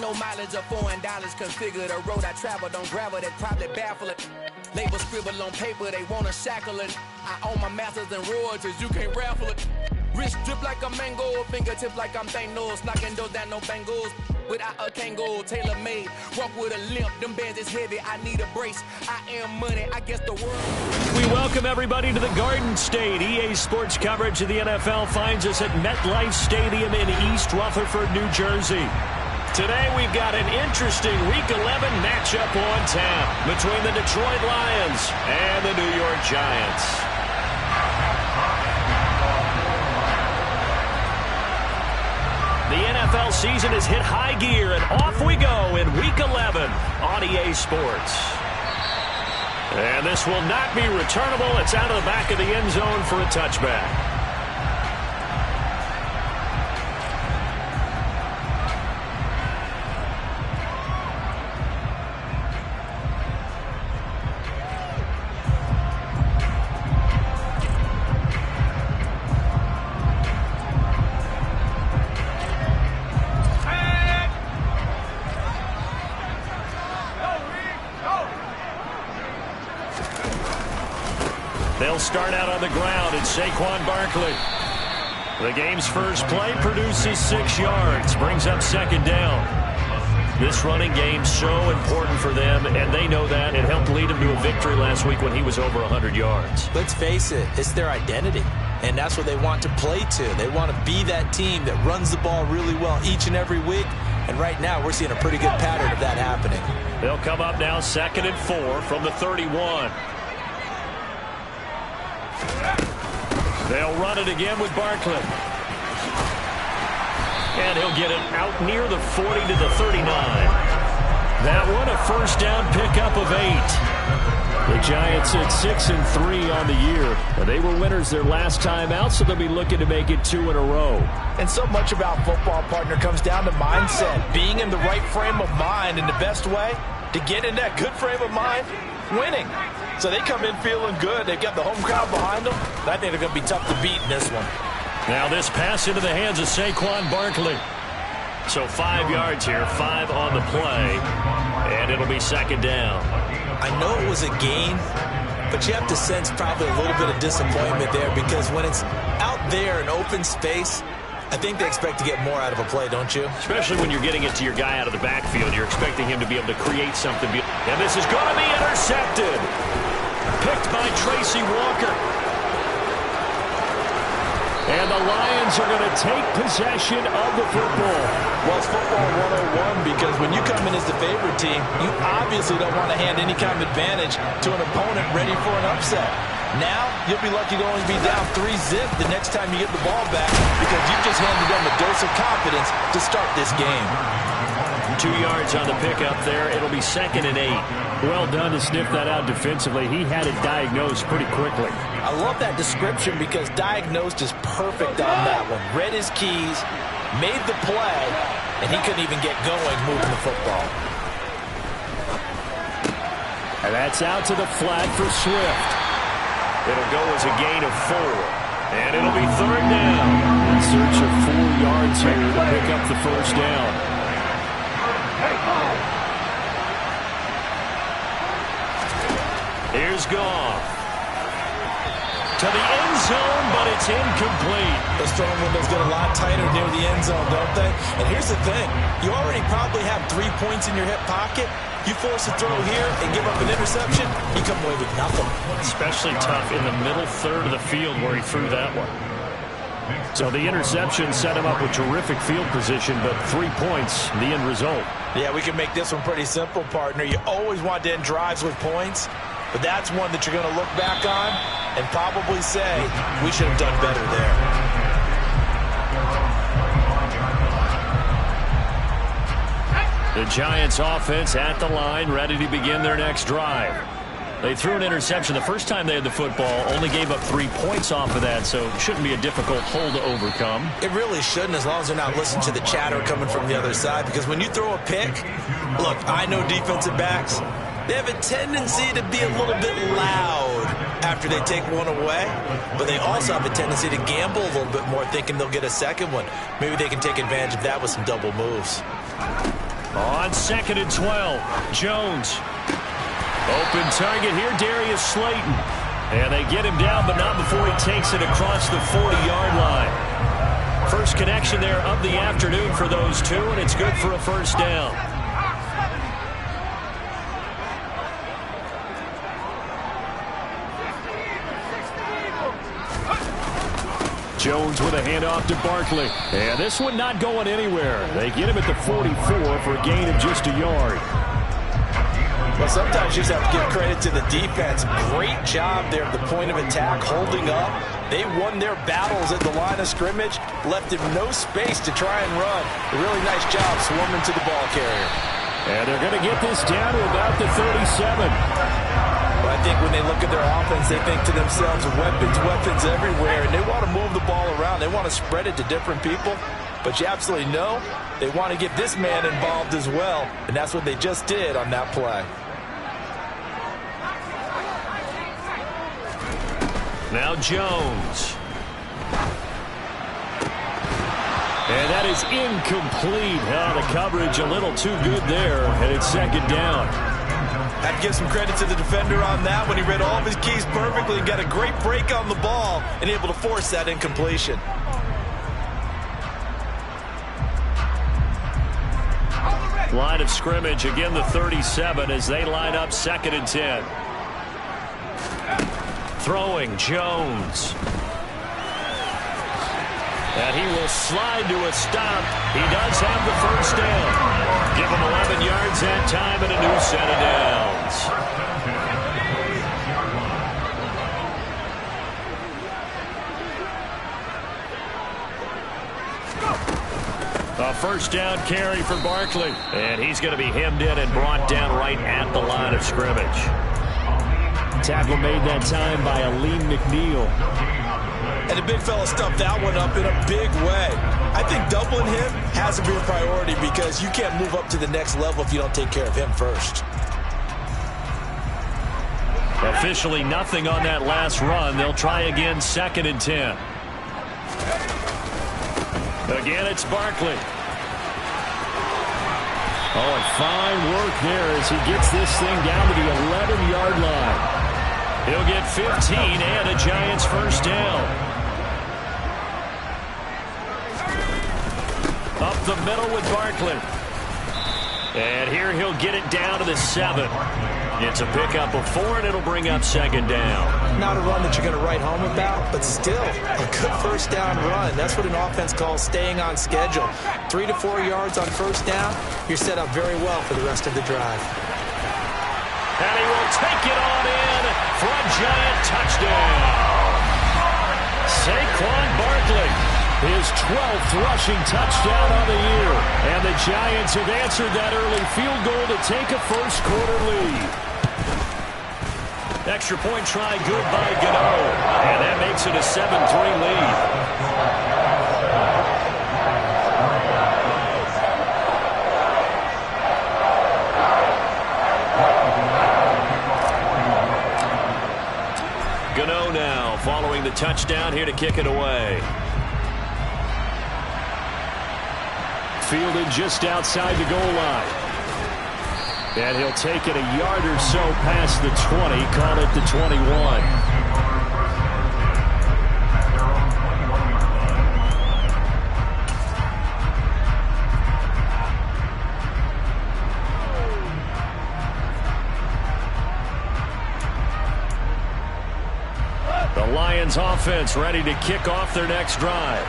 low mileage of $4 configure the road I travel. Don't gravel, that probably baffle it. Label scribble on paper, they wanna shackle it. I own my masters and royalties, you can't raffle it. Wrist drip like a mango, fingertip like I'm Thanos. Knocking those down, no bangles. Without a Kango, tailor-made. Walk with a limp, them bands is heavy. I need a brace. I am money, I guess the world. We welcome everybody to the Garden State. EA Sports coverage of the NFL finds us at MetLife Stadium in East Rutherford, New Jersey. Today we've got an interesting Week 11 matchup on tap between the Detroit Lions and the New York Giants. The NFL season has hit high gear, and off we go in Week 11 on EA Sports. And this will not be returnable. It's out of the back of the end zone for a touchback. They'll start out on the ground. It's Saquon Barkley. The game's first play produces 6 yards, brings up second down. This running game's so important for them, and they know that. It helped lead them to a victory last week when he was over 100 yards. Let's face it, it's their identity, and that's what they want to play to. They want to be that team that runs the ball really well each and every week, and right now we're seeing a pretty good pattern of that happening. They'll come up now 2nd and 4 from the 31. They'll run it again with Barkley. And he'll get it out near the 40 to the 39. That one a first down pickup of 8. The Giants at 6-3 on the year. They were winners their last time out, so they'll be looking to make it 2 in a row. And so much about football, partner, comes down to mindset. Being in the right frame of mind, and the best way to get in that good frame of mind, winning. So they come in feeling good. They've got the home crowd behind them. I think they're going to be tough to beat in this one. Now this pass into the hands of Saquon Barkley. So 5 yards here, 5 on the play, and it'll be second down. I know it was a gain, but you have to sense probably a little bit of disappointment there, because when it's out there in open space, I think they expect to get more out of a play, don't you? Especially when you're getting it to your guy out of the backfield. You're expecting him to be able to create something. And this is going to be intercepted. Picked by Tracy Walker. And the Lions are going to take possession of the football. Well, it's football 101, because when you come in as the favorite team, you obviously don't want to hand any kind of advantage to an opponent ready for an upset. Now, you'll be lucky to only be down 3-zip the next time you get the ball back, because you just handed them a dose of confidence to start this game. 2 yards on the pickup there. It'll be 2nd and 8. Well done to sniff that out defensively. He had it diagnosed pretty quickly. I love that description, because diagnosed is perfect on that one. Read his keys, made the play, and he couldn't even get going moving the football. And that's out to the flat for Swift. It'll go as a gain of 4. And it'll be 3rd down. In search of 4 yards here to pick up the first down. Here's Goff. To the end zone, but it's incomplete. Those throwing windows get a lot tighter near the end zone, don't they? And here's the thing. You already probably have 3 points in your hip pocket. You force a throw here and give up an interception, you come away with nothing. Especially tough in the middle third of the field where he threw that one. So the interception set him up with terrific field position, but 3 points, the end result. Yeah, we can make this one pretty simple, partner. You always want to end drives with points, but that's one that you're going to look back on and probably say, we should have done better there. The Giants offense at the line, ready to begin their next drive. They threw an interception the first time they had the football, only gave up 3 points off of that, so it shouldn't be a difficult hole to overcome. It really shouldn't, as long as they're not listening to the chatter coming from the other side, because when you throw a pick, look, I know defensive backs, they have a tendency to be a little bit loud after they take one away, but they also have a tendency to gamble a little bit more, thinking they'll get a second one. Maybe they can take advantage of that with some double moves. On 2nd and 12, Jones. Open target here, Darius Slayton. And they get him down, but not before he takes it across the 40-yard line. First connection there of the afternoon for those two, and it's good for a first down. Jones with a handoff to Barkley. And this one not going anywhere. They get him at the 44 for a gain of just a yard. Well, sometimes you just have to give credit to the defense. Great job there at the point of attack, holding up. They won their battles at the line of scrimmage, left him no space to try and run. A really nice job swarming to the ball carrier. And they're going to get this down to about the 37. But I think when they look at their offense, they think to themselves, weapons everywhere, and they want to move the ball around. They want to spread it to different people. But you absolutely know they want to get this man involved as well, and that's what they just did on that play. Now Jones. And that is incomplete. The coverage a little too good there, and it's second down. Had to give some credit to the defender on that when he read all of his keys perfectly and got a great break on the ball and able to force that incompletion. Line of scrimmage, again the 37 as they line up 2nd and 10. Throwing Jones. And he will slide to a stop. He does have the first down. Give him 11 yards that time and a new set of downs. A first down carry for Barkley. And he's going to be hemmed in and brought down right at the line of scrimmage. Tackle made that time by Aleem McNeil. And the big fella stuffed that one up in a big way. I think doubling him has to be a priority because you can't move up to the next level if you don't take care of him first. Officially nothing on that last run. They'll try again 2nd and 10. Again, it's Barkley. Oh, and fine work there as he gets this thing down to the 11-yard line. He'll get 15 and a Giants first down. Up the middle with Barkley. And here he'll get it down to the 7. It's a pickup of 4, and it'll bring up 2nd down. Not a run that you're going to write home about, but still a good first down run. That's what an offense calls staying on schedule. 3 to 4 yards on first down, you're set up very well for the rest of the drive. And he will take it on in for a Giant touchdown. Saquon Barkley, his 12th rushing touchdown on the year. And the Giants have answered that early field goal to take a first-quarter lead. Extra point try good by Gano. And that makes it a 7-3 lead. Gano now following the touchdown here to kick it away. Fielded just outside the goal line. And he'll take it a yard or so past the 20, call it the 21. Lions offense ready to kick off their next drive.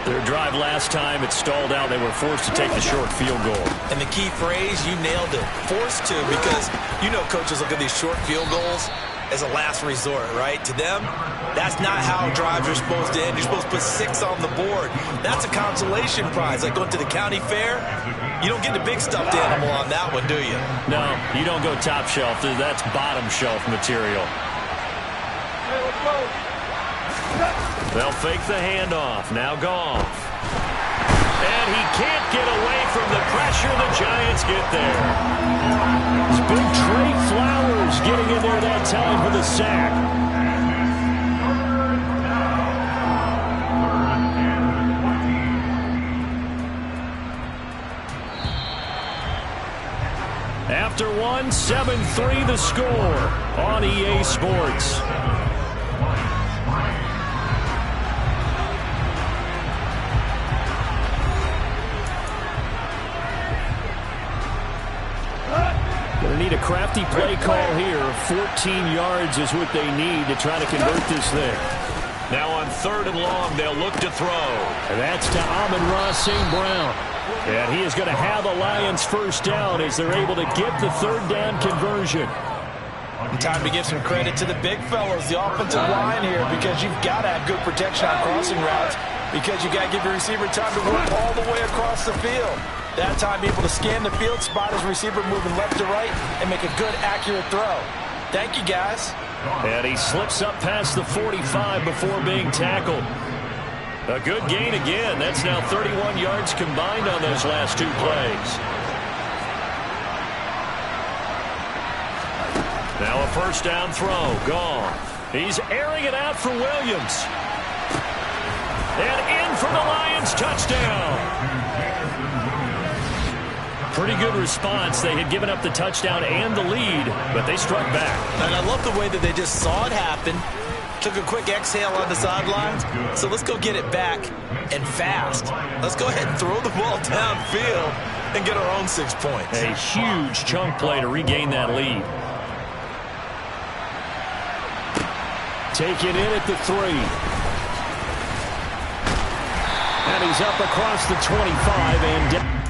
Their drive last time, it stalled out. They were forced to take the short field goal. And the key phrase, you nailed it. Forced to, because you know coaches look at these short field goals as a last resort, right? To them, that's not how drives are supposed to end. You're supposed to put 6 on the board. That's a consolation prize. Like going to the county fair, you don't get the big stuffed animal on that one, do you? No, you don't go top shelf. That's bottom shelf material. They'll fake the handoff. Now Goff. And he can't get away from the pressure. The Giants get there. It's big Trey Flowers getting in there that time for the sack. After one, 7-3 the score on EA Sports. Going to need a crafty play call here. 14 yards is what they need to try to convert this thing. Now on 3rd and long, they'll look to throw. And that's to Amon-Ra St. Brown. And he is going to have the Lions first down as they're able to get the 3rd down conversion. Time to give some credit to the big fellows, the offensive line here, because you've got to have good protection on crossing routes, because you've got to give your receiver time to work all the way across the field. That time, be able to scan the field, spot his receiver moving left to right, and make a good, accurate throw. Thank you, guys. And he slips up past the 45 before being tackled. A good gain again. That's now 31 yards combined on those last 2 plays. Now a first down throw. Gone. He's airing it out for Williams. And in for the Lions. Touchdown. Pretty good response. They had given up the touchdown and the lead, but they struck back. And I love the way that they just saw it happen. Took a quick exhale on the sidelines. So let's go get it back and fast. Let's go ahead and throw the ball downfield and get our own 6 points. A huge chunk play to regain that lead. Taken in at the 3. And he's up across the 25 and down.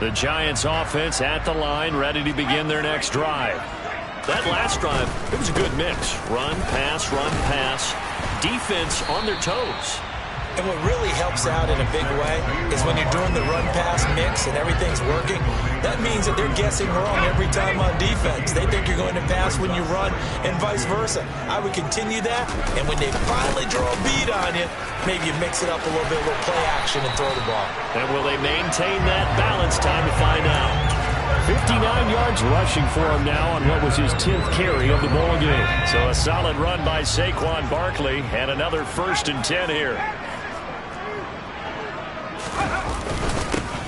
The Giants offense at the line, ready to begin their next drive. That last drive, it was a good mix. Run, pass, defense on their toes. And what really helps out in a big way is when you're doing the run-pass mix and everything's working, that means that they're guessing wrong every time on defense. They think you're going to pass when you run and vice versa. I would continue that, and when they finally draw a bead on you, maybe you mix it up a little bit, a little play action and throw the ball. And will they maintain that balance? Time to find out. 59 yards rushing for him now on what was his 10th carry of the ball game. So a solid run by Saquon Barkley, and another 1st and 10 here.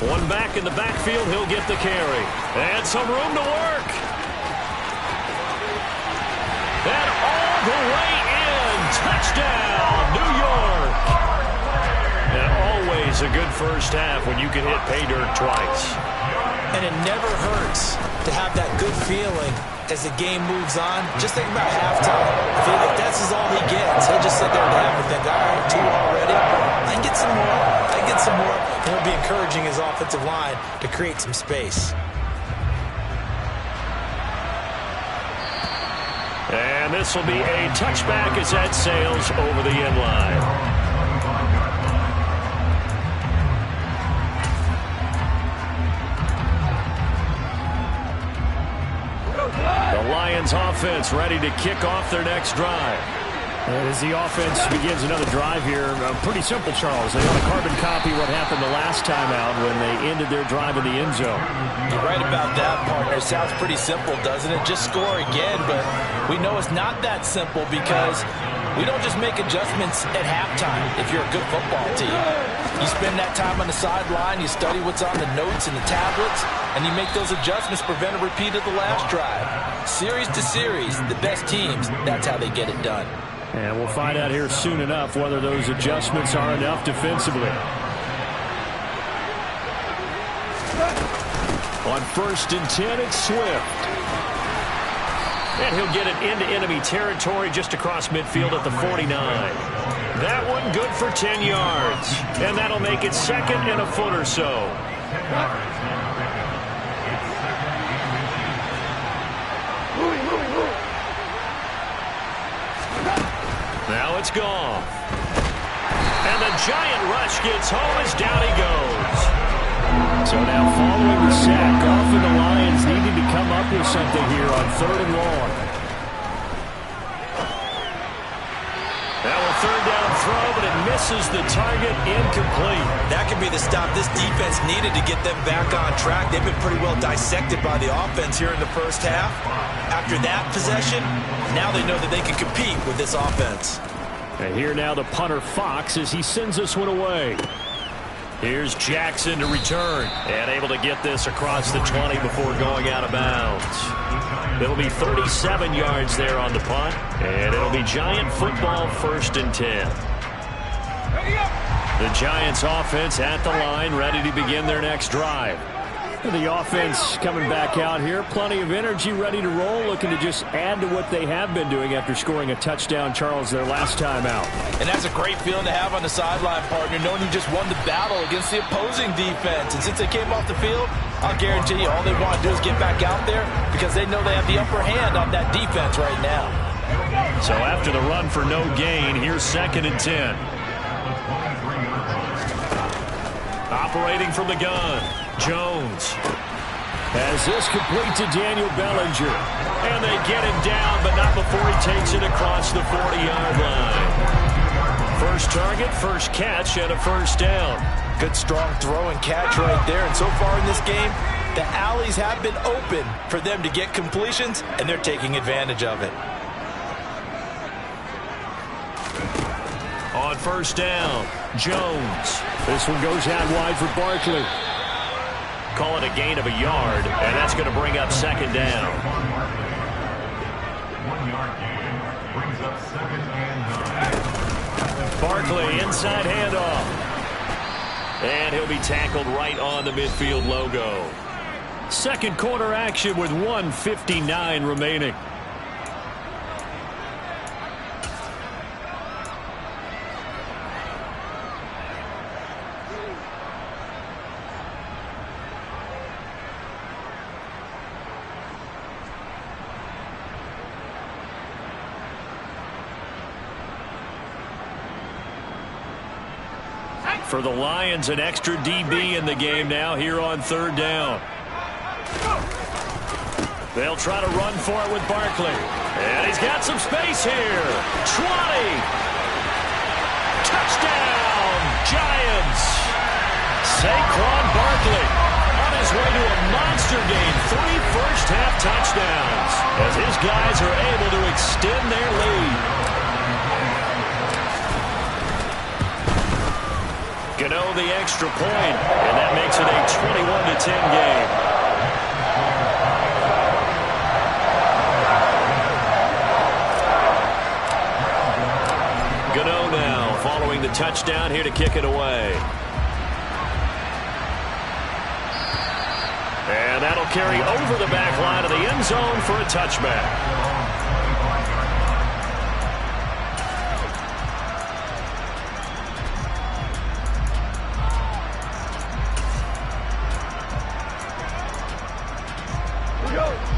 One back in the backfield, he'll get the carry. And some room to work. And all the way in. Touchdown, New York. And always a good first half when you can hit pay dirt twice. And it never hurts to have that good feeling as the game moves on. Just think about halftime. If that's all he gets, he'll just sit there at half and think, all right, 2 already. I can get some more. I can get some more. And he'll be encouraging his offensive line to create some space. And this will be a touchback as that sails over the end line. The Lions offense ready to kick off their next drive. And as the offense begins another drive here, pretty simple, Charles. They want to carbon copy what happened the last time out when they ended their drive in the end zone. You're right about that, partner. It sounds pretty simple, doesn't it? Just score again, but we know it's not that simple because we don't just make adjustments at halftime if you're a good football team. You spend that time on the sideline, you study what's on the notes and the tablets, and you make those adjustments, prevent a repeat of the last drive. Series to series, the best teams, that's how they get it done. And we'll find out here soon enough whether those adjustments are enough defensively. On 1st and 10, it's Swift. And he'll get it into enemy territory just across midfield at the 49. That one good for 10 yards. And that'll make it 2nd and a foot or so. Now it's gone. And the giant rush gets home as down he goes. So now following the sack, often the Lions needing to come up with something here on 3rd and long. Now a 3rd down throw, but it misses the target, incomplete. That could be the stop this defense needed to get them back on track. They've been pretty well dissected by the offense here in the first half. After that possession, now they know that they can compete with this offense. And here now the punter Fox as he sends this one away. Here's Jackson to return and able to get this across the 20 before going out of bounds. It'll be 37 yards there on the punt, and it'll be Giant football 1st and 10. The Giants offense at the line ready to begin their next drive. The offense coming back out here, plenty of energy, ready to roll, looking to just add to what they have been doing after scoring a touchdown, Charles, their last time out. And that's a great feeling to have on the sideline, partner, knowing you just won the battle against the opposing defense. And since they came off the field, I'll guarantee you all they want to do is get back out there because they know they have the upper hand on that defense right now. So after the run for no gain, here's 2nd and 10. Operating from the gun, Jones. As this complete to Daniel Bellinger. And they get him down, but not before he takes it across the 40-yard line. First target, first catch, and a 1st down. Good strong throw and catch right there. And so far in this game, the alleys have been open for them to get completions, and they're taking advantage of it. On 1st down, Jones. This one goes out wide for Barkley. Call it a gain of a yard, and that's going to bring up 2nd down. 1-yard gain brings up 2nd and 9. Barkley, inside handoff. And he'll be tackled right on the midfield logo. Second quarter action with 1:59 remaining. For the Lions, an extra DB in the game now here on 3rd down. They'll try to run for it with Barkley. And he's got some space here. 20. Touchdown, Giants. Saquon Barkley on his way to a monster game. 3 first-half touchdowns as his guys are able to extend their lead. Gano the extra point, and that makes it a 21-10 game. Gano now following the touchdown here to kick it away. And that'll carry over the back line of the end zone for a touchback.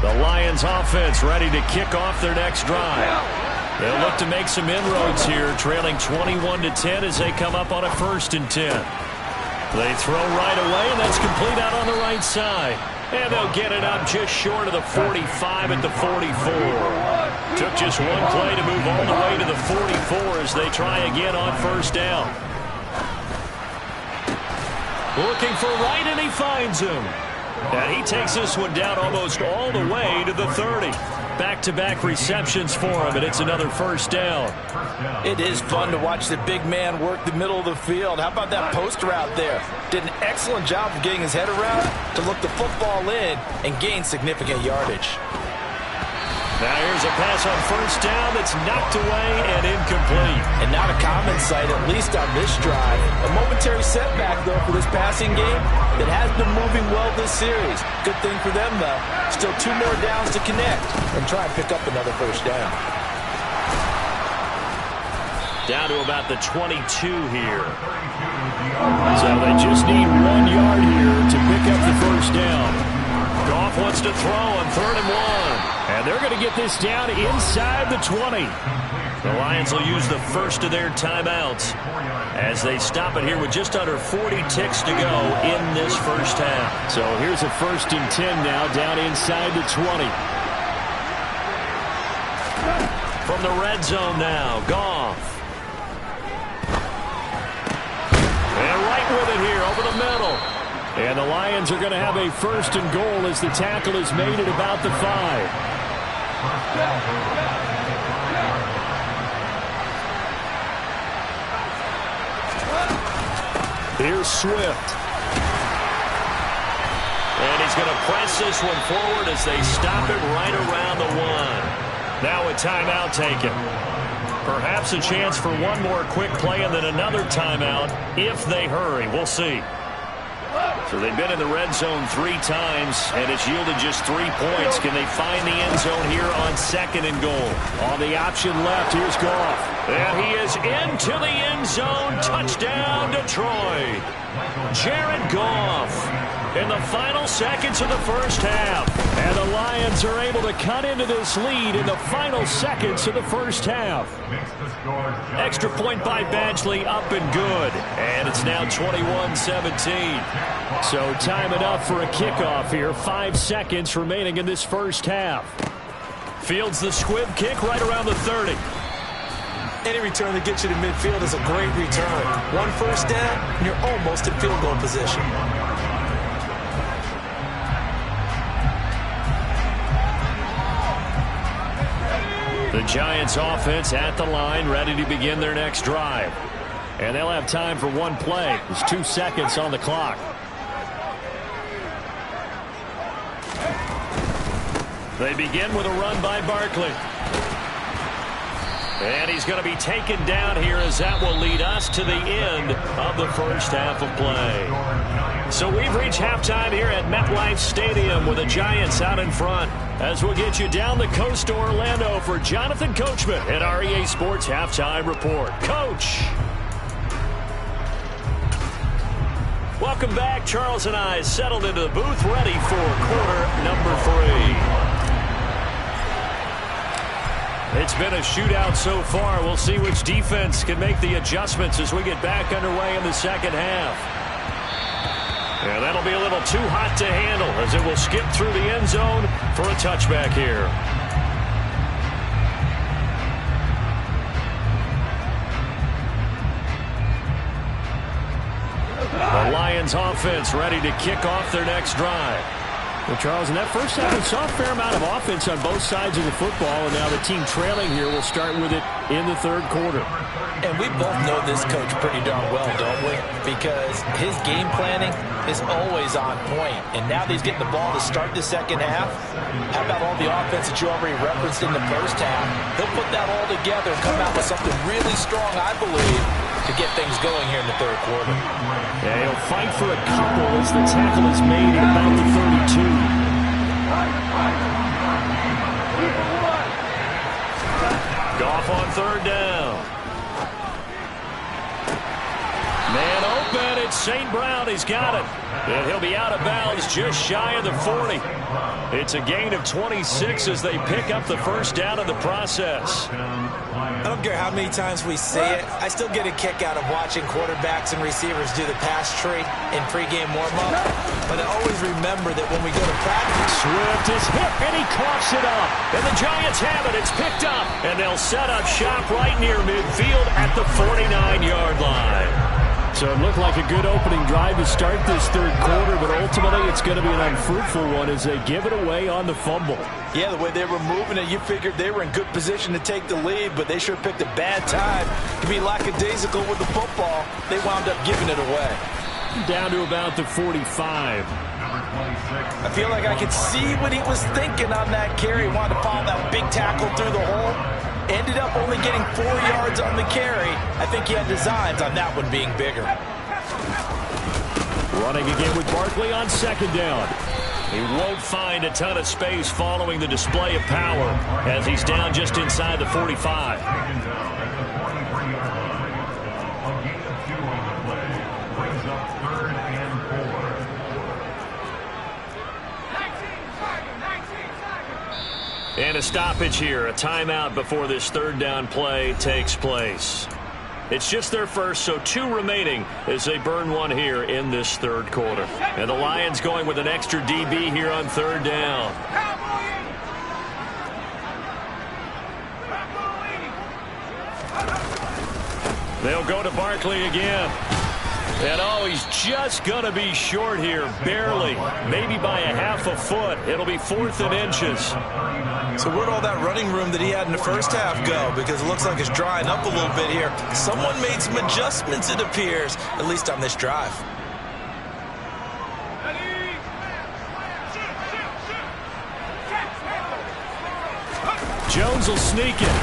The Lions offense ready to kick off their next drive. They'll look to make some inroads here, trailing 21-10 as they come up on a 1st and 10. They throw right away, and that's complete out on the right side. And they'll get it up just short of the 45 at the 44. Took just one play to move all the way to the 44 as they try again on first down. Looking for Wright, and he finds him. And he takes this one down almost all the way to the 30. Back-to-back receptions for him, and it's another first down. It is fun to watch the big man work the middle of the field. How about that post route there? Did an excellent job of getting his head around to look the football in and gain significant yardage. Now here's a pass on first down that's knocked away and incomplete. And not a common sight, at least on this drive. A momentary setback, though, for this passing game that has been moving well this series. Good thing for them, though. Still 2 more downs to connect and try and pick up another first down. Down to about the 22 here. So they just need 1 yard here to pick up the first down. Goff wants to throw on 3rd and 1. And they're going to get this down inside the 20. The Lions will use the first of their timeouts as they stop it here with just under 40 ticks to go in this first half. So here's a 1st and 10 now, down inside the 20. From the red zone now, Goff. And right with it here over the middle. And the Lions are going to have a 1st and goal as the tackle is made at about the 5. Here's Swift. And he's going to press this one forward as they stop it right around the 1. Now a timeout taken. Perhaps a chance for one more quick play and then another timeout if they hurry. We'll see. So they've been in the red zone 3 times, and it's yielded just 3 points. Can they find the end zone here on 2nd and goal? On the option left, here's Goff. And he is into the end zone. Touchdown, Detroit. Jared Goff in the final seconds of the first half. And the Lions are able to cut into this lead in the final seconds of the first half. Extra point by Badgley, up and good. And it's now 21-17. So time enough for a kickoff here. 5 seconds remaining in this first half. Fields the squib kick right around the 30. Any return that gets you to midfield is a great return. 1 first down, and you're almost in field goal position. The Giants offense at the line, ready to begin their next drive. And they'll have time for 1 play. There's 2 seconds on the clock. They begin with a run by Barkley. And he's going to be taken down here as that will lead us to the end of the first half of play. So we've reached halftime here at MetLife Stadium with the Giants out in front. As we'll get you down the coast to Orlando for Jonathan Coachman at our EA Sports Halftime Report. Coach! Welcome back. Charles and I settled into the booth ready for quarter number 3. It's been a shootout so far. We'll see which defense can make the adjustments as we get back underway in the second half. And that'll be a little too hot to handle as it will skip through the end zone for a touchback here. The Lions offense ready to kick off their next drive. Well, Charles, in that first half, we saw a fair amount of offense on both sides of the football, and now the team trailing here will start with it in the 3rd quarter. And we both know this coach pretty darn well, don't we? Because his game planning is always on point. And now that he's getting the ball to start the second half, how about all the offense that you already referenced in the first half? He'll put that all together and come out with something really strong, I believe, to get things going here in the 3rd quarter. Yeah, he'll fight for a couple as the tackle is made at about the 32. Goff on 3rd down. Man open, it's It's St. Brown. He's got it. And he'll be out of bounds just shy of the 40. It's a gain of 26 as they pick up the first down in the process. I don't care how many times we say it, I still get a kick out of watching quarterbacks and receivers do the pass tree in pregame warm-up. But I always remember that when we go to practice, Swift is hit, and he coughs it up. And the Giants have it. It's picked up. And they'll set up shop right near midfield at the 49-yard line. So it looked like a good opening drive to start this third quarter, but ultimately it's going to be an unfruitful one as they give it away on the fumble. Yeah, the way they were moving it, you figured they were in good position to take the lead, but they sure picked a bad time to be lackadaisical with the football. They wound up giving it away. Down to about the 45. I feel like I could see what he was thinking on that carry. Wanted to follow that big tackle through the hole. Ended up only getting 4 yards on the carry. I think he had designs on that one being bigger. Running again with Barkley on second down. He won't find a ton of space following the display of power as he's down just inside the 45. And a stoppage here, a timeout before this third down play takes place. It's just their first, so 2 remaining as they burn one here in this third quarter. And the Lions going with an extra DB here on third down. They'll go to Barkley again. And oh, he's just going to be short here, barely, maybe by a half a foot. It'll be 4th and inches. So where'd all that running room that he had in the first half go? Because it looks like it's drying up a little bit here. Someone made some adjustments, it appears, at least on this drive. Jones will sneak it.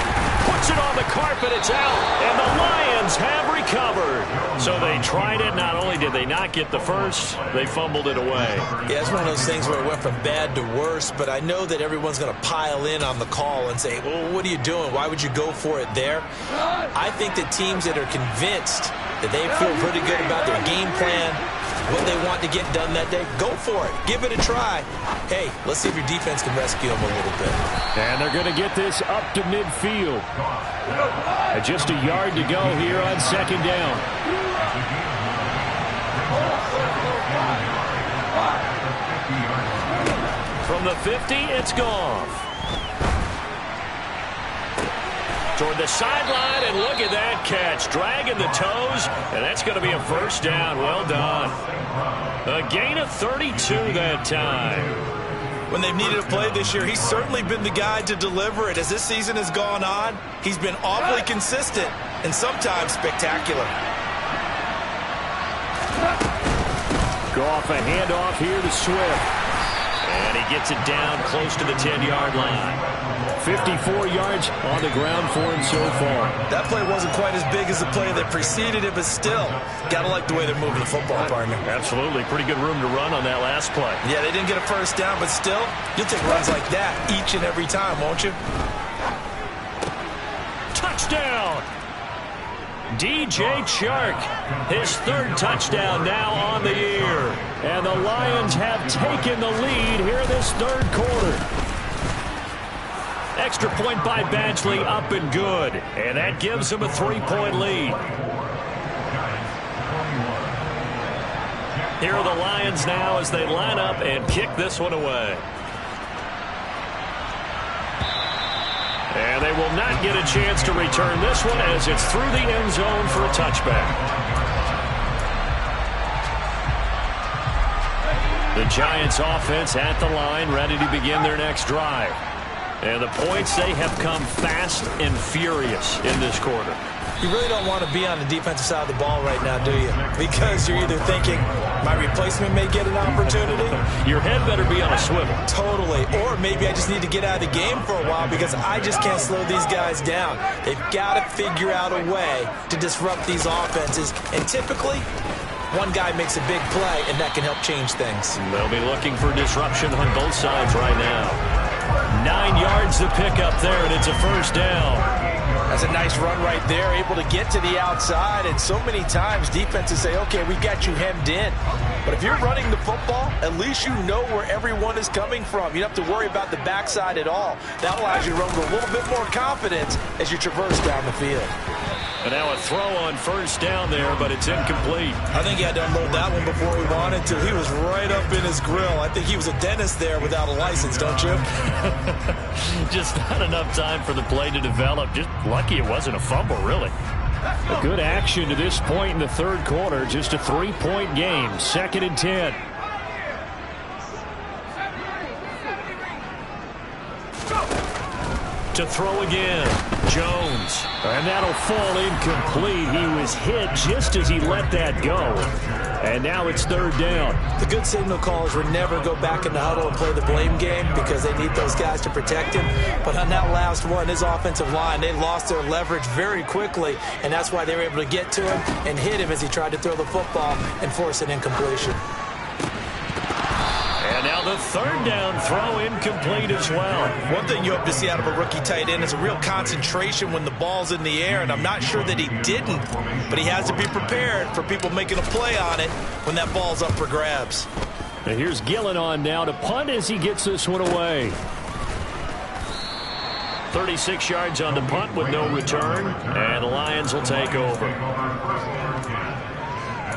Puts it on the carpet. It's out. And the Lions have recovered. So they tried it. Not only did they not get the first, they fumbled it away. Yeah, it's one of those things where it went from bad to worse, but I know that everyone's going to pile in on the call and say, well, what are you doing? Why would you go for it there? I think that teams that are convinced that they feel pretty good about their game plan, what they want to get done that day, go for it. Give it a try. Hey, let's see if your defense can rescue them a little bit. And they're going to get this up to midfield. Just a yard to go here on second down. From the 50, it's Goff. Toward the sideline, and look at that catch. Dragging the toes, and that's going to be a first down. Well done. A gain of 32 that time. When they've needed a play this year, he's certainly been the guy to deliver it. As this season has gone on, he's been awfully consistent and sometimes spectacular. Goff, a handoff here to Swift. And he gets it down close to the 10-yard line. 54 yards on the ground for him so far. That play wasn't quite as big as the play that preceded it, but still, got to like the way they're moving the football, partner. Absolutely. Pretty good room to run on that last play. Yeah, they didn't get a first down, but still, you'll take runs like that each and every time, won't you? Touchdown! DJ Chark, his 3rd touchdown now on the year. And the Lions have taken the lead here this third quarter. Extra point by Badgley, up and good. And that gives them a 3-point lead. Here are the Lions now as they line up and kick this one away. And they will not get a chance to return this one as it's through the end zone for a touchback. The Giants offense at the line, ready to begin their next drive. And the points, they have come fast and furious in this quarter. You really don't want to be on the defensive side of the ball right now, do you? Because you're either thinking, my replacement may get an opportunity. Your head better be on a swivel. Totally. Or maybe I just need to get out of the game for a while because I just can't slow these guys down. They've got to figure out a way to disrupt these offenses. And typically, one guy makes a big play, and that can help change things. They'll be looking for disruption on both sides right now. 9 yards to pick up there, and it's a first down. That's a nice run right there, able to get to the outside. And so many times defenses say, okay, we've got you hemmed in. But if you're running the football, at least you know where everyone is coming from. You don't have to worry about the backside at all. That allows you to run with a little bit more confidence as you traverse down the field. And now a throw on first down there, but it's incomplete. I think he had to unload that one before he wanted to. He was right up in his grill. I think he was a dentist there without a license, don't you? Just not enough time for the play to develop. Just lucky it wasn't a fumble, really. A good action to this point in the third quarter. Just a 3-point game. 2nd and 10. To throw again, Jones. And that'll fall incomplete. He was hit just as he let that go. And now it's 3rd down. The good signal callers would never go back in the huddle and play the blame game because they need those guys to protect him. But on that last one, his offensive line, they lost their leverage very quickly, and that's why they were able to get to him and hit him as he tried to throw the football and force an incompletion. And now the 3rd down throw incomplete as well. One thing you hope to see out of a rookie tight end is a real concentration when the ball's in the air, and I'm not sure that he didn't, but he has to be prepared for people making a play on it when that ball's up for grabs. And here's Gillen on now to punt as he gets this one away. 36 yards on the punt with no return, and the Lions will take over. At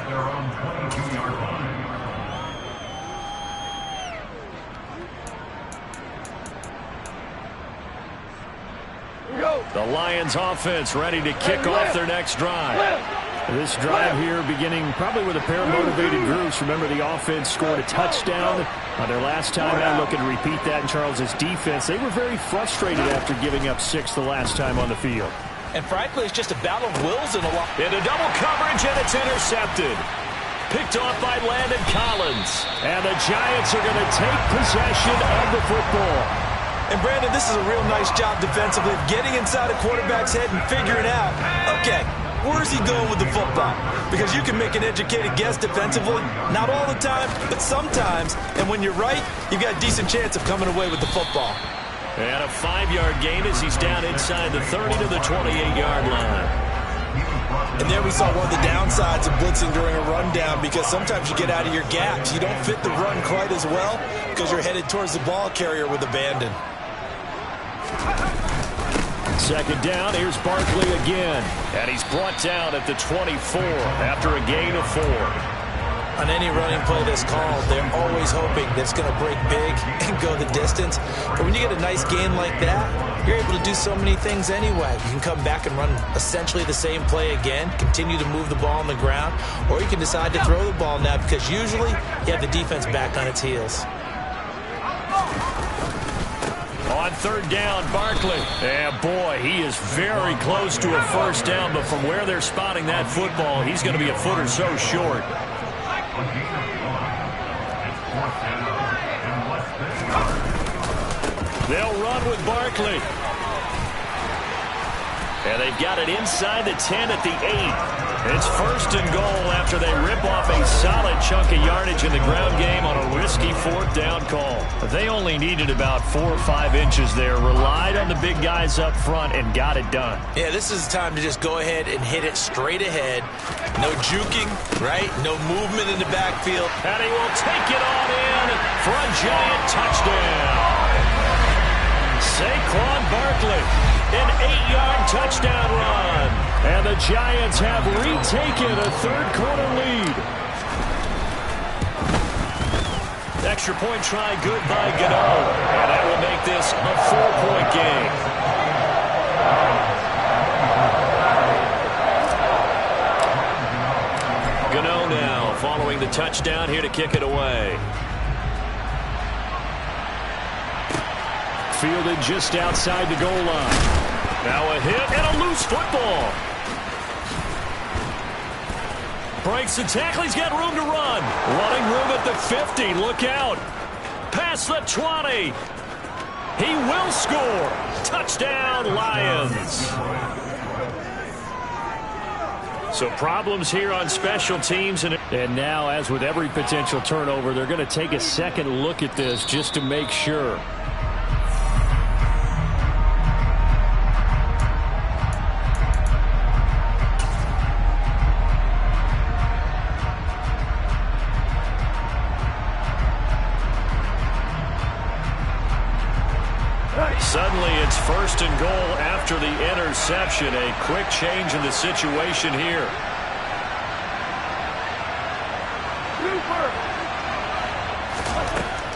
their own 22-yard line. The Lions offense ready to kick off their next drive. This drive here beginning probably with a pair of motivated groups. Remember, the offense scored a touchdown their last time out. Looking to repeat that in Charles' defense. They were very frustrated after giving up 6 the last time on the field. And frankly, it's just a battle of wills in a lot. Into double coverage, and it's intercepted. Picked off by Landon Collins. And the Giants are going to take possession of the football. And, Brandon, this is a real nice job defensively of getting inside a quarterback's head and figuring out, okay, where's he going with the football? Because you can make an educated guess defensively, not all the time, but sometimes. And when you're right, you've got a decent chance of coming away with the football. And a 5-yard gain as he's down inside the 30 to the 28-yard line. And there we saw one of the downsides of blitzing during a rundown, because sometimes you get out of your gaps. You don't fit the run quite as well because you're headed towards the ball carrier with abandon. 2nd down, here's Barkley again. And he's brought down at the 24 after a gain of 4. On any running play that's called, they're always hoping that it's going to break big and go the distance. But when you get a nice gain like that, you're able to do so many things anyway. You can come back and run essentially the same play again, continue to move the ball on the ground, or you can decide to throw the ball now because usually you have the defense back on its heels. On 3rd down, Barkley. And boy, he is very close to a 1st down, but from where they're spotting that football, he's going to be a foot or so short. They'll run with Barkley. And they've got it inside the 10 at the 8. It's 1st and goal after they rip off a solid chunk of yardage in the ground game on a risky 4th down call. They only needed about 4 or 5 inches there, relied on the big guys up front, and got it done. Yeah, this is the time to just go ahead and hit it straight ahead. No juking, right? No movement in the backfield. And he will take it on in for a giant touchdown. Saquon Barkley, an 8-yard touchdown run. And the Giants have retaken a 3rd quarter lead. Extra point try good by Gano. And that will make this a 4-point game. Gano now following the touchdown here to kick it away. Fielded just outside the goal line. Now a hit and a loose football. Breaks the tackle. He's got room to run. Running room at the 50. Look out. Past the 20. He will score. Touchdown, Lions. So problems here on special teams. And now, as with every potential turnover, they're going to take a second look at this just to make sure. Suddenly it's 1st and goal after the interception. A quick change in the situation here.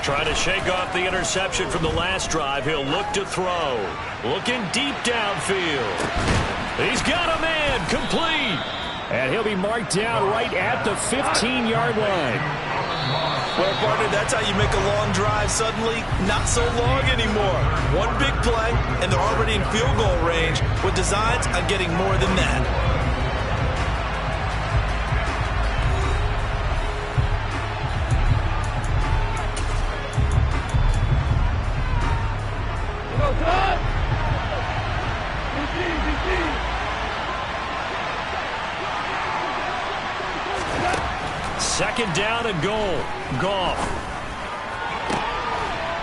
Trying to shake off the interception from the last drive. He'll look to throw. Looking deep downfield. He's got a man. Complete. And he'll be marked down right at the 15-yard line. Well, partner, that's how you make a long drive suddenly not so long anymore. One big play, and they're already in field goal range with designs on getting more than that. Second down and goal. Goff.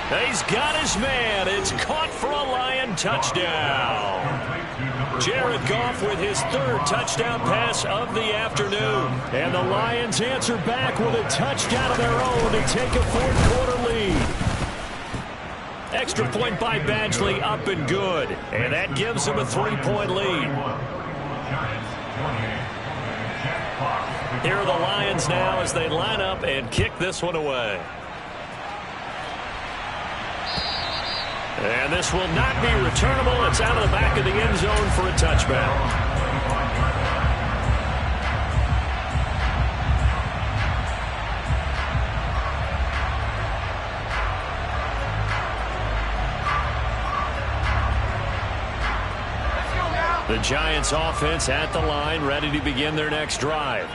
He's got his man. It's caught for a Lion touchdown. Jared Goff with his 3rd touchdown pass of the afternoon. And the Lions answer back with a touchdown of their own to take a 4th-quarter lead. Extra point by Badgley, up and good. And that gives him a 3-point lead. Here are the Lions now as they line up and kick this one away. And this will not be returnable. It's out of the back of the end zone for a touchback. The Giants offense at the line, ready to begin their next drive.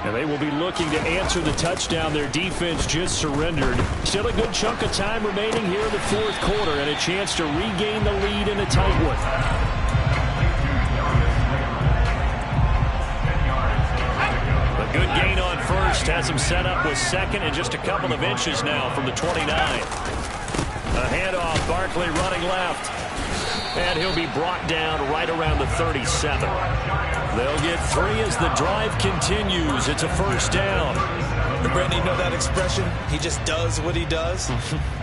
And they will be looking to answer the touchdown their defense just surrendered. Still a good chunk of time remaining here in the 4th quarter and a chance to regain the lead in a tight one. A good gain on first has him set up with 2nd and just a couple of inches now from the 29. A handoff, Barkley running left. And he'll be brought down right around the 37. They'll get 3 as the drive continues. It's a 1st down. Brandon, you know that expression? He just does what he does?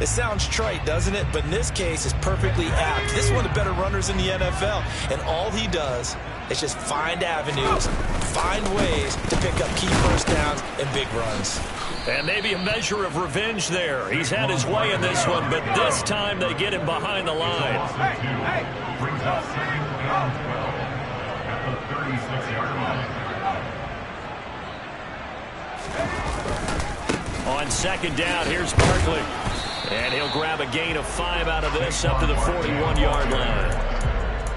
It sounds trite, doesn't it? But in this case, it's perfectly apt. This is one of the better runners in the NFL. And all he does is just find avenues, find ways to pick up key 1st downs and big runs. And maybe a measure of revenge there. He's had his way in this one, but this time they get him behind the line. Brings up 2nd and 12 at the 36-yard line. On 2nd down, here's Barkley. And he'll grab a gain of 5 out of this up to the 41-yard line.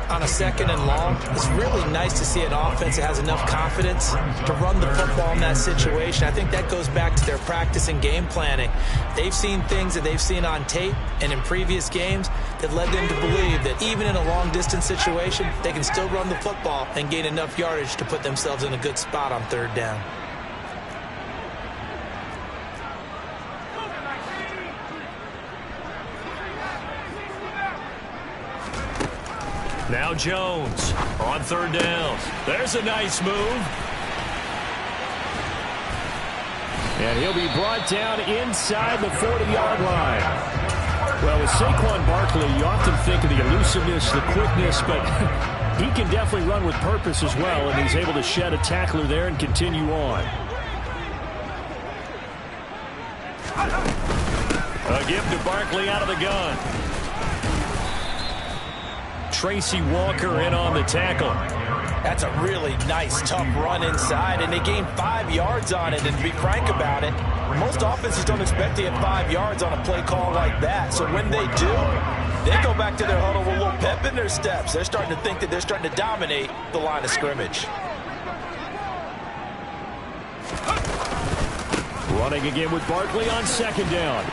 On a 2nd and long, it's really nice to see an offense that has enough confidence to run the football in that situation. I think that goes back to their practice and game planning. They've seen things that they've seen on tape and in previous games that led them to believe that even in a long-distance situation, they can still run the football and gain enough yardage to put themselves in a good spot on 3rd down. Now Jones on 3rd down. There's a nice move. And he'll be brought down inside the 40-yard line. Well, with Saquon Barkley, you often think of the elusiveness, the quickness, but he can definitely run with purpose as well, and he's able to shed a tackler there and continue on. A give to Barkley out of the gun. Tracy Walker in on the tackle. That's a really nice, tough run inside, and they gained 5 yards on it. And to be frank about it, most offenses don't expect to get 5 yards on a play call like that. So when they do, they go back to their huddle with a little pep in their steps. They're starting to think that they're starting to dominate the line of scrimmage. Running again with Barkley on 2nd down.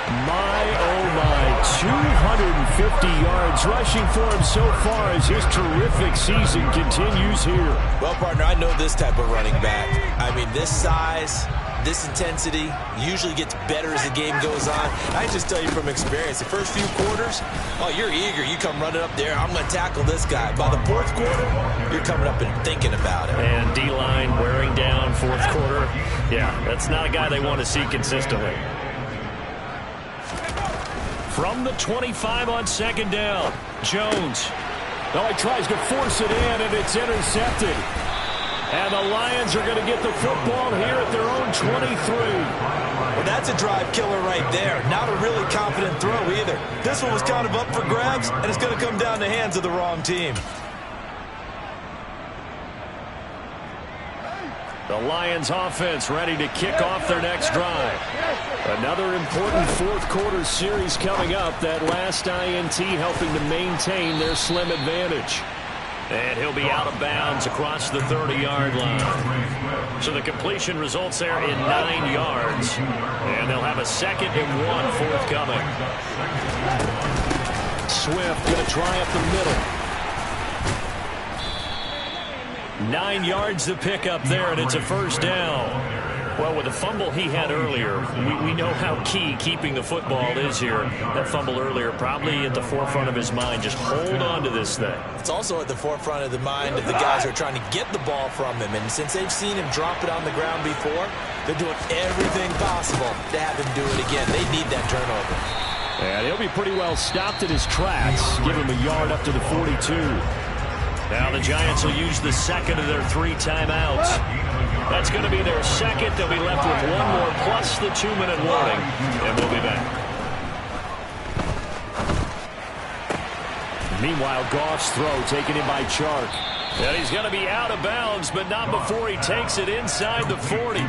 My, oh my, 250 yards rushing for him so far as his terrific season continues here. Well, partner, I know this type of running back. I mean, this size, this intensity usually gets better as the game goes on. I just tell you from experience, the first few quarters, oh, you're eager. You come running up there, I'm going to tackle this guy. By the 4th quarter, you're coming up and thinking about it. And D-line wearing down 4th quarter. Yeah, that's not a guy they want to see consistently. From the 25 on second down, Jones. Oh, he tries to force it in, and it's intercepted. And the Lions are going to get the football here at their own 23. Well, that's a drive killer right there. Not a really confident throw either. This one was kind of up for grabs, and it's going to come down the hands of the wrong team. The Lions offense ready to kick off their next drive. Another important fourth quarter series coming up. That last INT helping to maintain their slim advantage. And he'll be out of bounds across the 30-yard line. So the completion results there in 9 yards. And they'll have a 2nd and 1 forthcoming. Swift going to try up the middle. 9 yards to pick up there, and it's a first down. Well, with the fumble he had earlier, we know how key keeping the football is here. That fumble earlier probably at the forefront of his mind. Just hold on to this thing. It's also at the forefront of the mind of the guys who are trying to get the ball from him. And since they've seen him drop it on the ground before, they're doing everything possible to have him do it again. They need that turnover. And he'll be pretty well stopped in his tracks. Give him a yard up to the 42. Now the Giants will use the 2nd of their 3 timeouts. That's going to be their 2nd. They'll be left with 1 more plus the 2-minute warning. And we'll be back. Meanwhile, Goff's throw taken in by Chark. And he's going to be out of bounds, but not before he takes it inside the 40.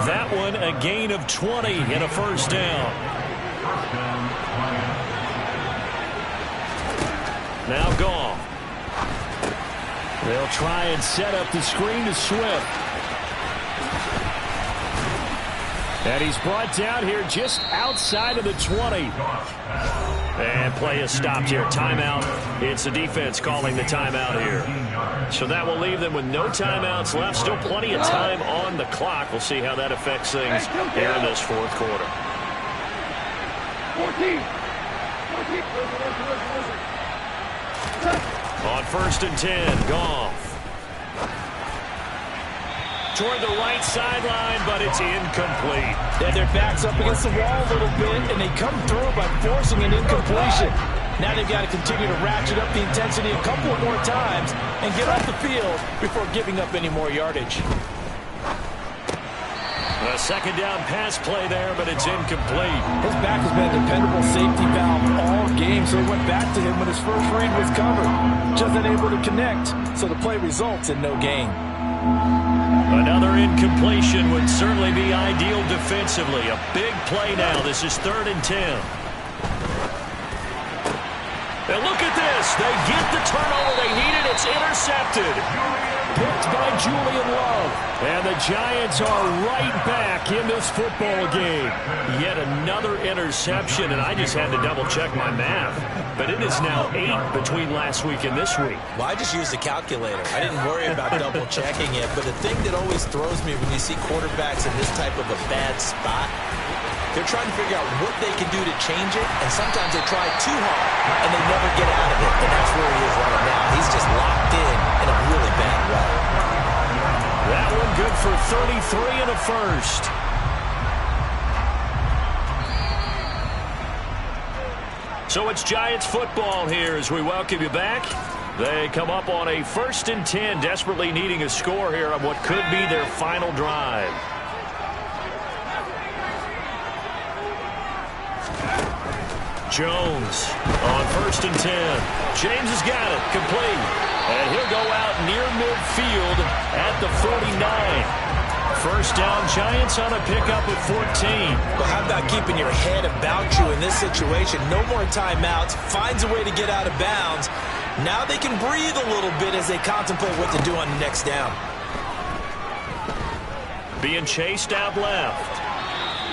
That one a gain of 20 and a first down. Now Goff. They'll try and set up the screen to Swift. And he's brought down here just outside of the 20. And play is stopped here. Timeout. It's the defense calling the timeout here. So that will leave them with no timeouts left. Still plenty of time on the clock. We'll see how that affects things here in this fourth quarter. 14. On 1st and 10, Goff. Toward the right sideline, but it's incomplete. And their back's up against the wall a little bit, and they come through by forcing an incompletion. Now they've got to continue to ratchet up the intensity a couple more times and get off the field before giving up any more yardage. A 2nd down pass play there, but it's incomplete. His back has been a dependable safety valve all game, so he went back to him when his first read was covered. Just unable to connect, so the play results in no gain. Another incompletion would certainly be ideal defensively. A big play now. This is 3rd and 10. And look at this. They get the turnover they needed. It's intercepted. Picked by Julian Love. And the Giants are right back in this football game. Yet another interception, and I just had to double-check my math. But it is now 8 between last week and this week. Well, I just used the calculator. I didn't worry about double-checking it. But the thing that always throws me when you see quarterbacks in this type of a bad spot, they're trying to figure out what they can do to change it, and sometimes they try too hard, and they never get out of it. And that's where he is right now. He's just locked in a really bad way. That one good for 33 and a first. So it's Giants football here as we welcome you back. They come up on a 1st and 10, desperately needing a score here on what could be their final drive. Jones on 1st and 10. James has got it, complete. And he'll go out near midfield at the 49. First down, Giants on a pickup at 14. Well, how about keeping your head about you in this situation? No more timeouts. Finds a way to get out of bounds. Now they can breathe a little bit as they contemplate what to do on the next down. Being chased out left.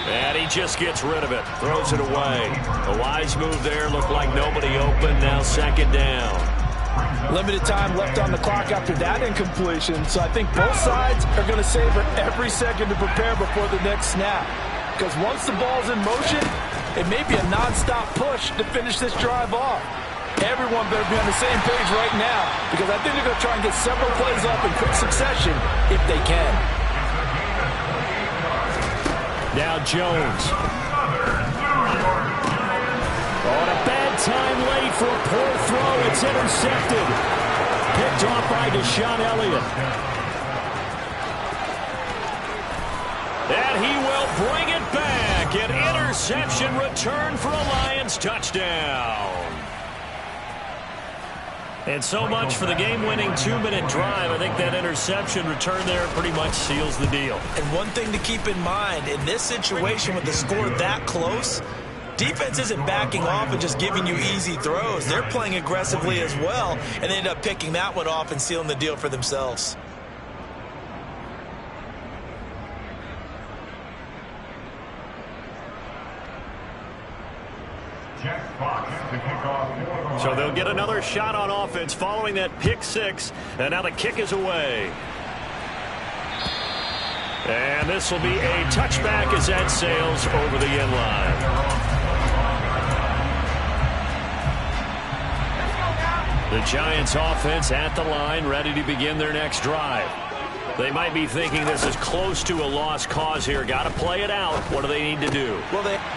And he just gets rid of it. Throws it away. A wise move there. Looked like nobody open. Now 2nd down. Limited time left on the clock after that incompletion, so I think both sides are going to savor every second to prepare before the next snap. Because once the ball's in motion, it may be a non-stop push to finish this drive off. Everyone better be on the same page right now, because I think they're going to try and get several plays up in quick succession if they can. Now Jones. for a poor throw. It's intercepted. Picked off by Deshaun Elliott. And he will bring it back. An interception return for a Lions touchdown. And so much for the game-winning 2-minute drive. I think that interception return there pretty much seals the deal. And one thing to keep in mind, in this situation with the score that close, defense isn't backing off and just giving you easy throws. They're playing aggressively as well, and they end up picking that one off and sealing the deal for themselves. So they'll get another shot on offense following that pick six. And now the kick is away. And this will be a touchback as that sails over the end line. The Giants offense at the line, ready to begin their next drive. They might be thinking this is close to a lost cause here. Got to play it out. What do they need to do?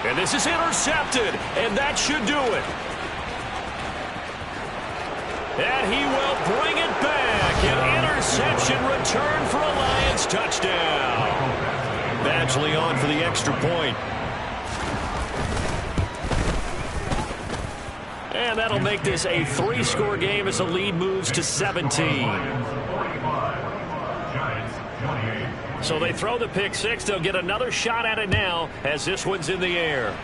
And this is intercepted, and that should do it. And he will bring it back. An interception return for a Lions touchdown. Badgley on for the extra point. And that'll make this a 3-score game as the lead moves to 17. So they throw the pick six. They'll get another shot at it now as this one's in the air.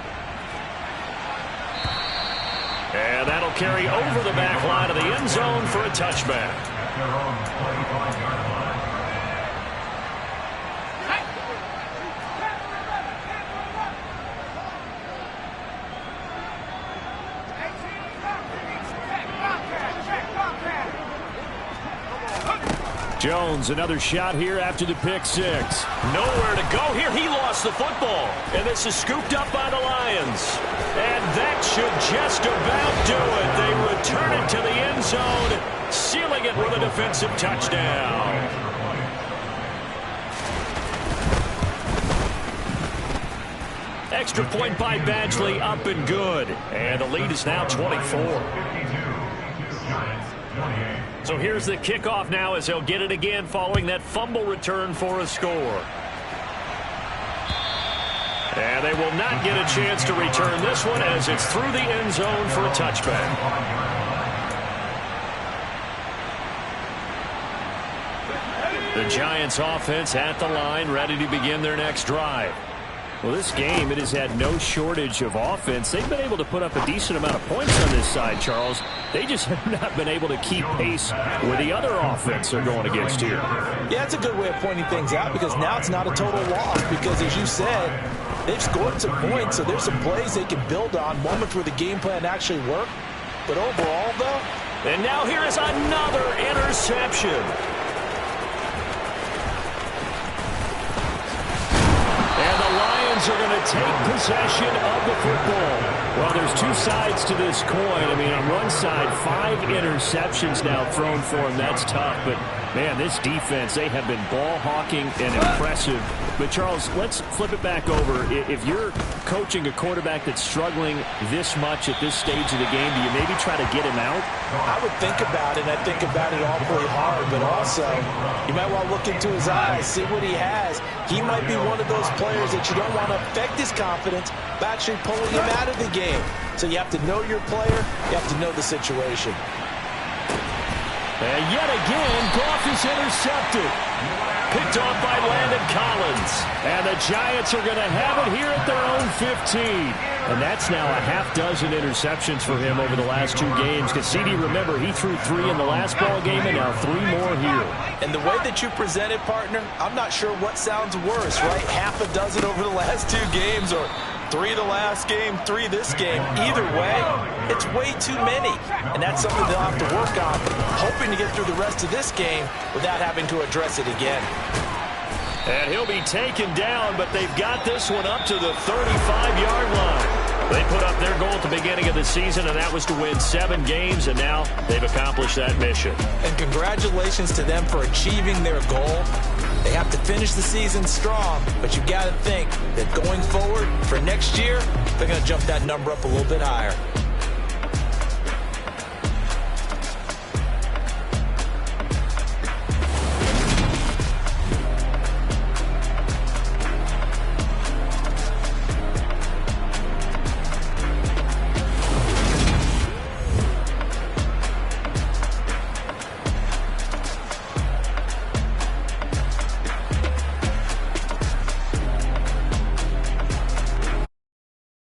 And that'll carry over the back line of the end zone for a touchback. Jones, another shot here after the pick six. Nowhere to go here. He lost the football. And this is scooped up by the Lions. And that should just about do it. They return it to the end zone, sealing it with a defensive touchdown. Extra point by Badgley, up and good. And the lead is now 24. So here's the kickoff now as they'll get it again following that fumble return for a score. And they will not get a chance to return this one as it's through the end zone for a touchback. The Giants offense at the line, ready to begin their next drive. Well, this game, it has had no shortage of offense. They've been able to put up a decent amount of points on this side, Charles. They just have not been able to keep pace with the other offense they're going against here. Yeah, it's a good way of pointing things out because now it's not a total loss because, as you said, they've scored some points, so there's some plays they can build on, moments where the game plan actually worked. But overall, though... And now here is another interception. Are going to take possession of the football. Well, there's two sides to this coin. I mean, on one side, 5 interceptions now thrown for him. That's tough. But, man, this defense, they have been ball hawking and impressive. But, Charles, let's flip it back over. If you're coaching a quarterback that's struggling this much at this stage of the game, do you maybe try to get him out? I would think about it, and I think about it awfully hard. But also, you might want to look into his eyes, see what he has. He might be one of those players that you don't want to affect his confidence by actually pulling him out of the game. So you have to know your player. You have to know the situation. And yet again, Goff is intercepted. Picked off by Landon Collins. And the Giants are going to have it here at their own 15. And that's now a half-dozen interceptions for him over the last 2 games. Because CD, remember, he threw 3 in the last ball game and now 3 more here. And the way that you present it, partner, I'm not sure what sounds worse, right? Half a dozen over the last 2 games or 3 the last game, 3 this game. Either way, it's way too many. And that's something they'll have to work on, hoping to get through the rest of this game without having to address it again. And he'll be taken down, but they've got this one up to the 35-yard line. They put up their goal at the beginning of the season, and that was to win 7 games, and now they've accomplished that mission. And congratulations to them for achieving their goal. They have to finish the season strong, but you've got to think that going forward for next year, they're going to jump that number up a little bit higher.